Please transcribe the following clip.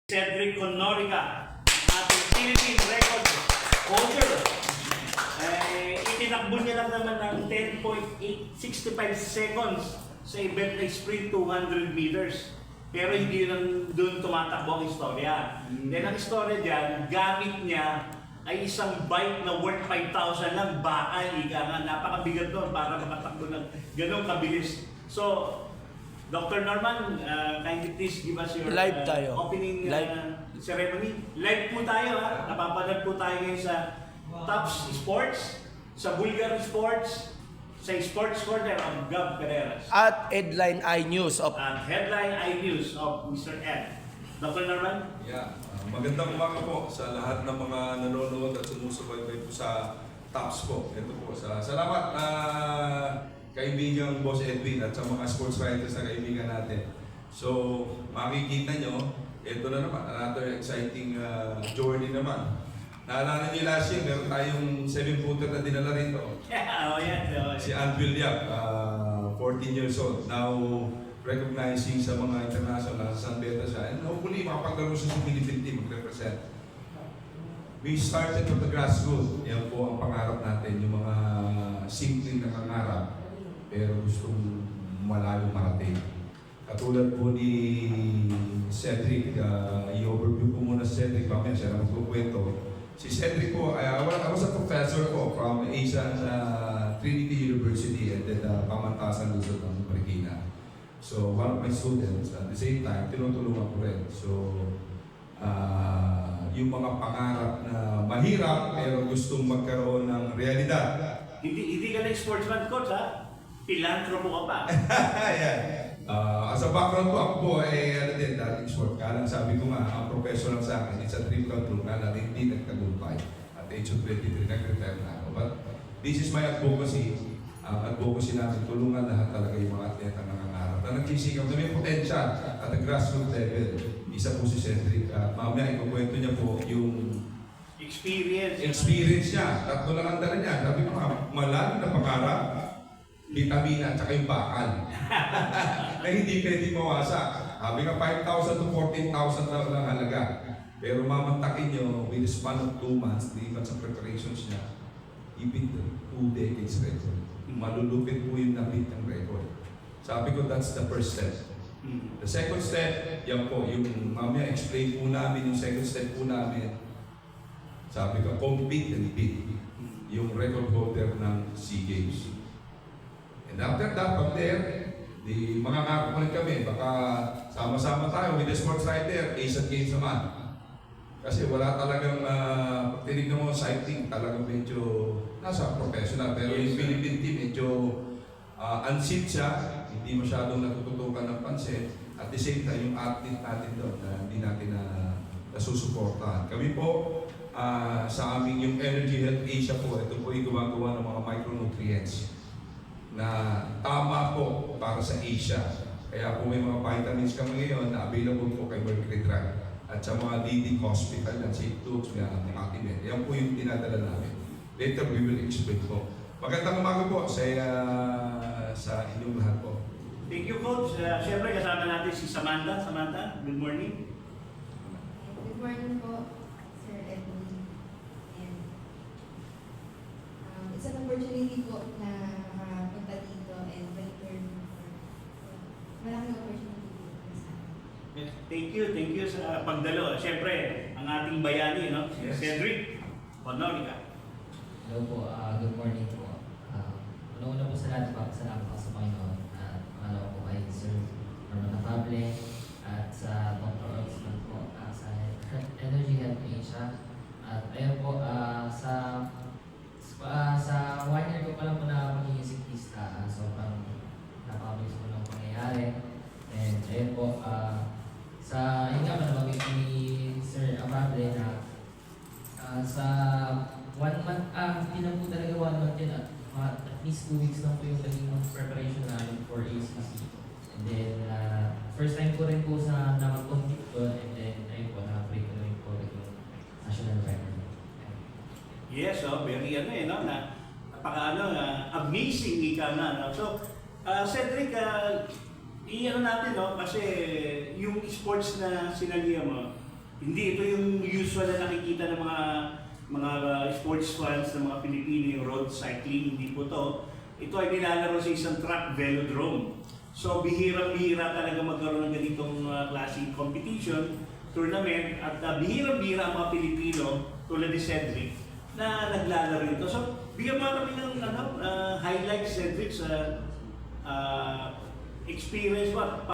Cedric Honorica, ating Philippine record holder. Itinakbo niya lang naman ng 10.865 seconds sa event na sprint 200 meters. Pero hindi lang doon tumatakbo ang istorya. Then ang istorya dyan, gamit niya ay isang bike na worth 5,000 lang, bakal, ika nga, napakabigat doon para makatakbo ng ganong kabilis. So, Dr. Norman, kindly please give us your live tayo. opening Live. ceremony. Live po tayo ha. Napapanood po tayo ngayon sa Tops Sports, sa Bulgar Sports, sa Sports Corner of Gab Pereras. At Headline iNews of At Headline iNews of Mr. Ed. Dr. Norman? Yeah, magandang umaga po sa lahat ng mga nanonood at sumusubaybay po sa Tops po. Ito po, salamat kaibigang Boss Edwin at sa mga sports writers na kaibigan natin. So, makikita nyo, ito na naman, another exciting journey naman. Naalala niyo last year, meron tayong 7-footer na dinala rito. Yeah, oh yeah. Si Anvil Yap, 14 years old, now recognizing sa mga international sa San Beta siya. And hopefully, makapaglaro siya sa Philippine team, mag-represent. We started with the grassroots. Yan po ang pangarap natin, yung mga simpleng nangangarap, pero gustong malayo marating. Katulad po ni Cedric, i-overview ko muna si Cedric, mamaya siya na magkukwento. Si Cedric po, I was a professor po from Asian Trinity University and then Pamantasan Luzon ng Marikina. So one of my students, at the same time, tinutulungan ko rin. So, yung mga pangarap na mahirap pero gustong magkaroon ng realidad. Hindi ka na sportsman, coach ha? Pilantropo ka pa. Yeah. As a background ko, ako po ay dating sport. Kaya lang sabi ko nga, ang profession lang sa akin, it's a triple group na hindi nagtagumpay. At age of 23, nag-retire na ako. But this is my advocacy. Advocacy natin, tulungan lahat talaga yung mga atleta na nangangarap. Na nagsisikap na may potential at the grassroots level. Isa po si Cedric. At mamaya, ikukwento niya po yung experience niya. Tatlo lang ang dala niya. Sabi ko nga, malalim na pangarap, vitamina at saka yung bakal na hindi pwede mawasak. Sabi nga 5,000 to 14,000 lang halaga. Pero mamantakin nyo with the span of 2 months, 3 months of preparations niya, even 2 decades record. Malulupit po yung nabit ng record. Sabi ko, that's the first step. The second step, yan po, yung mamaya explain po namin, yung second step po namin, sabi ko, compete and beat yung record holder ng SEA Games. And after that, from there, mga ngako kami, baka sama-sama tayo with the sports writer, Asian Games naman. Kasi wala talagang, pag tinignan mo cycling, talagang medyo nasa professional. Pero yung Philippine team, medyo unseat siya, hindi masyadong natututukan ng pansin. At the same time, yung athlete natin doon na hindi natin nasusuportahan. Kami po, sa aming yung Energy Health Asia po, ito po yung gumagawa ng mga micronutrients na tama po para sa Asia. Kaya po may mga vitamins kami ngayon na available po kay Mercury Drug at sa mga leading hospital ng St. Luke's, ng Akimet. Yan po yung tinadala namin. Later we will explain po. Magandang umaga po sa inyong lahat po. Thank you, coach. Siyempre kasama natin si Samantha. Samantha, good morning. Good morning po, Sir Edwin. And it's an opportunity po na punta dito and return. Malaking opportunity po sa akin. Thank you sa pagdalo. Siyempre, ang ating bayani, no? Si Yes. Cedric Honorica. Hello po, good morning po. Una po sa lahat, salamat po sa Panginoon at pangalawa po kay Sir Norman Afable at sa Dr. Osman po sa Energy Health Asia. At ayun po, sa 1 year ko pa lang po na magiging siklista, sobrang napakabilis po ng pangyayari. And ayun po, yun nga pa nabanggit ni Sir Afable na sa 1 month, hindi na po talaga 1 month yun at least 2 weeks lang po yung naging preparation namin for ACC. And then, first time ko rin po sa nakag-compete ko and then ayun po, na-break ko rin po yung national record. Yes, very no? Amazing ika na. No? So, Cedric, natin, no? Kasi yung sports na sinalihan mo, Hindi, ito yung usual na nakikita ng mga sports fans ng mga Pilipino, yung road cycling, hindi po to. Ito ay nilalaro sa isang track velodrome. So bihirang-bihira talaga magkaroon ng ganitong klaseng competition, tournament, at bihirang-bihira ang mga Pilipino tulad ni Cedric na naglalaro ito. So bigyan mo kami ng highlights, Cedric, sa experience mo.